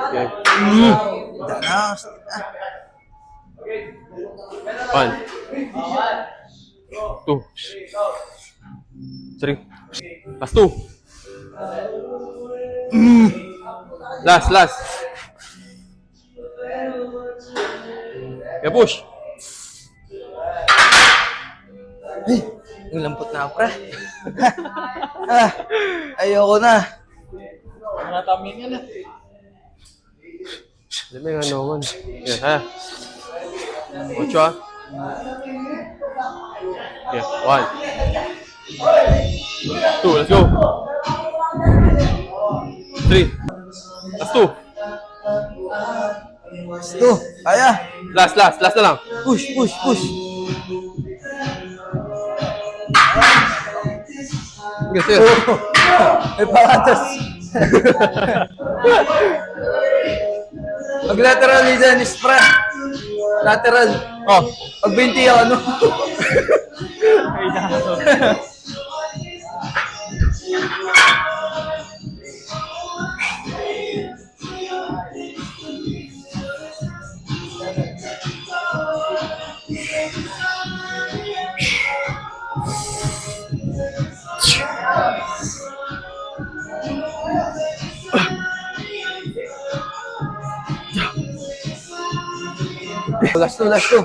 Okay. Danas. One. Two. Three. Last two. Last. Yeah, push. Ay, yung lampot na, pre. Ayoko na. Natamin yan na. Dami nga naman. Yeah, ha. Ocho, ah. Yeah, one. Two, let's go. Three. Last two. Ito, kaya. Last na lang. Push. Sige, sige. May pangatas. Pag lateral ni Dennis, pre. Lateral. Oh. Pag 20 yung ano. Last two.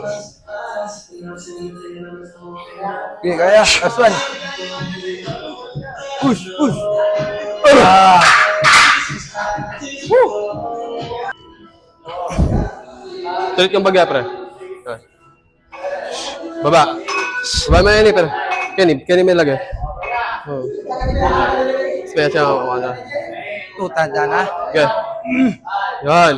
Okay, kaya. Last one. Push. Ah. Tulit kang bagya, pre. Baba mo yan, pre. Kenny may lagay. Oh. Spaya siya ako, ano. Tanda na. Okay. Yan.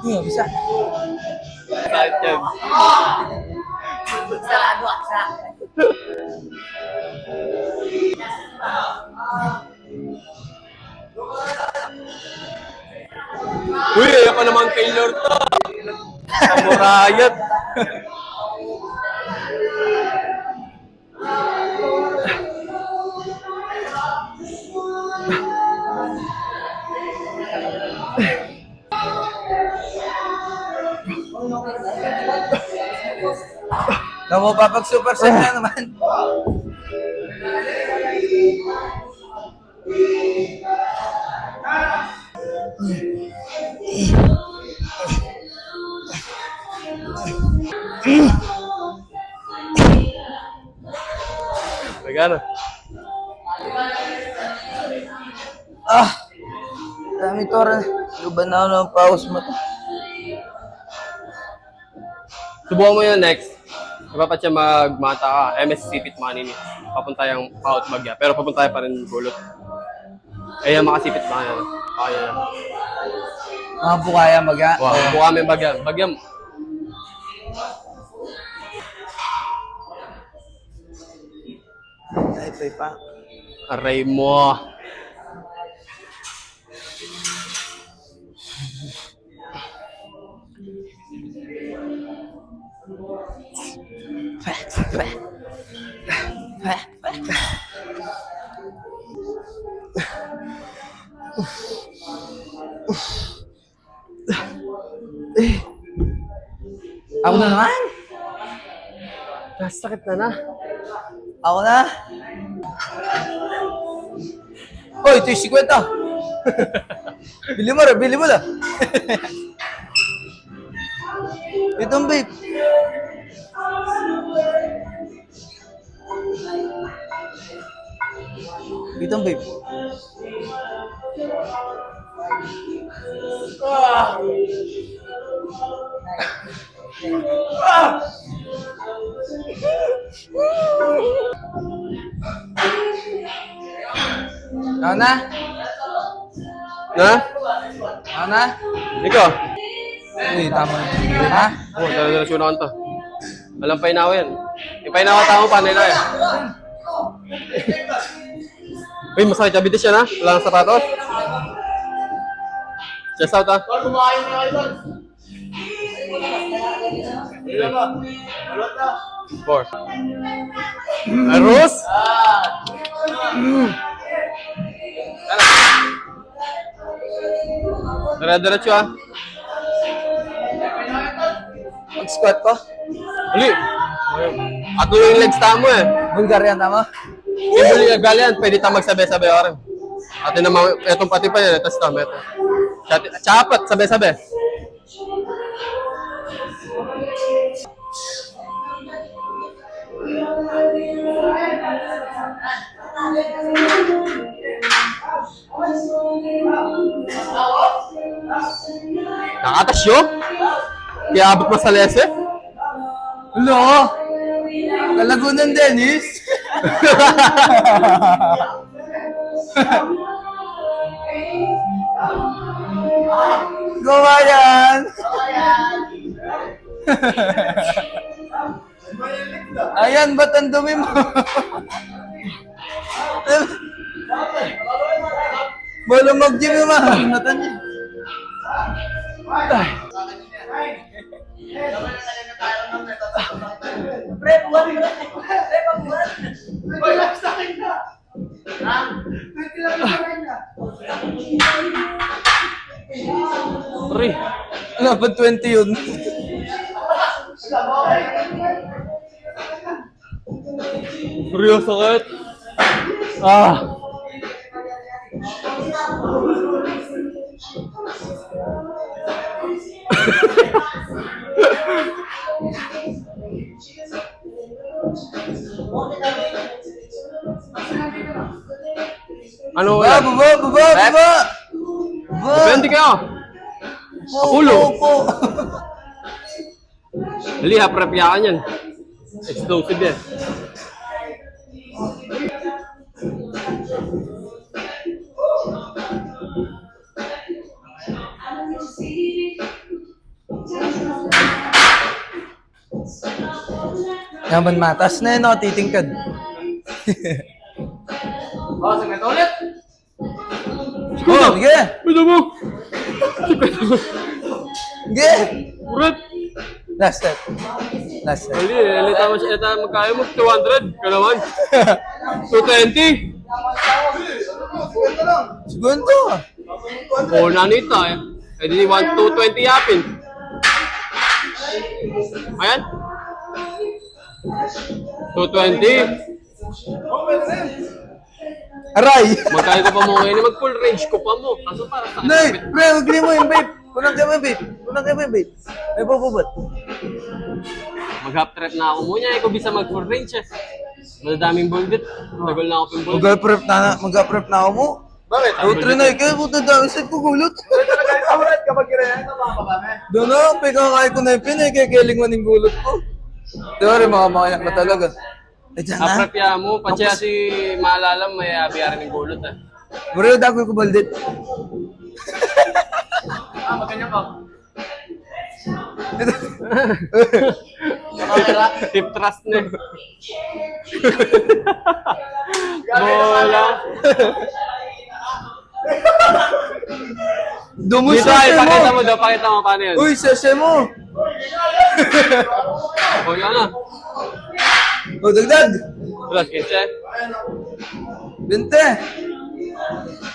Bisa. Kahit yan. Uy, ayan pa naman kay Lord to. Samurayat. Namu papag super set na naman. Magana. Dami tora. Luban na ako ng pause mo to. Subukan mo yun next. Dapat siya magmata ka. MSC Pit Money. Papunta yung out bagya. Pero papunta pa rin gulot. Eh, yung makasipit ba yan? Kaya yan. Mga bukaya maga. Wow, buka may bagya. Bagyam. Ito pa. Aray mo. Ako na naman. Sakit na. Ako na. Hoy, ito yung 50. Bili mo na. Itong babe. Itong babe. Ano na? Na? Ano na? Ikaw? Uy, tama na. Ha? Oo, dala-dala siya na to. Walang painawa yan. Yung painawa tao pa nila eh. Uy, masakit kabitis yan ha. Wala nang sapatos. Chest out ha. Tol, kumakain na kayo, Tol. Ilan ba? Balot na. 4. Arroz! Dire-diretso ha. Mag-squat ko. Uli! Ato yung legs tamo eh. Bulgarian tama? Ibuli yan, pwede tayo magsabi-sabi ka rin. Atin naman, etong pati pa yan, ito tama ito. Chapat, sabi-sabi. Nakatasyo? Kaya abot mo sa lese? Hello? Kalagunan, Dennis? Gawa yan! Ayan, ba't ang dumi mo? Bala mag-gym yung mahanatan niya. Pre, buwan mo na. Pre, pagbuwan. Wala sa akin na. Ha? 20 lang sa akin na. Pre, Wala pa 20 yun. Rio, sakit. Ah. Ano Baba, ulan? baba, baba, baba! Depende kayo. Ulo. Upo. Dali ha, prepyakan yan. Explosive yan. Yaman matas na yun, no? Titingkad. Oh, saglit ulit. Oh, sige! Ito mo. Sige! Urat. Last step. Last step. Dali, elita mo siya. Ito magkaya mo. 200. Ka naman. 220. Segundo! O, nanita eh. Eh di 220 yapin. Ayan. 220. Aray! Magkaya ko pa mo ngayon. Mag-full range ko pa mo. Kaso para sa Nay! Pre, magli mo yung babe! Kunang kayo babe! Kunang kayo babe! Ay, bububot. Mag-half trip na ako muna. Ikaw bisa mag-full range eh. Madadaming bullet. Tagal na ako yung bullet. Mag-prep na ako mo. Bakit? Outro na ikaw, puta dami sa kugulot. Talaga yung kamulat kapag kirayan ito, mga kabame. Doon na, pagkakaya ko na yung pinay, kaya kiling mo ng gulot ko. Diba rin, makamakiyak na talaga. Eh, dyan na. Aprapya mo. Patsya si maalala may abiyaran ng gulot eh. Bro, dagoy ko baldit. Magganyan ka. Tip trust na eh. Bola. Dumo Dito sa ay, mo. pakita mo daw. Pakita mo paano yun. Uy, sese mo. O yan na. O, dagdag. Plus 15. 20.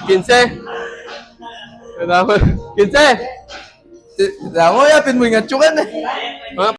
15. Kailangan. 15. Damo, yapin mo yung atsukan eh. Mga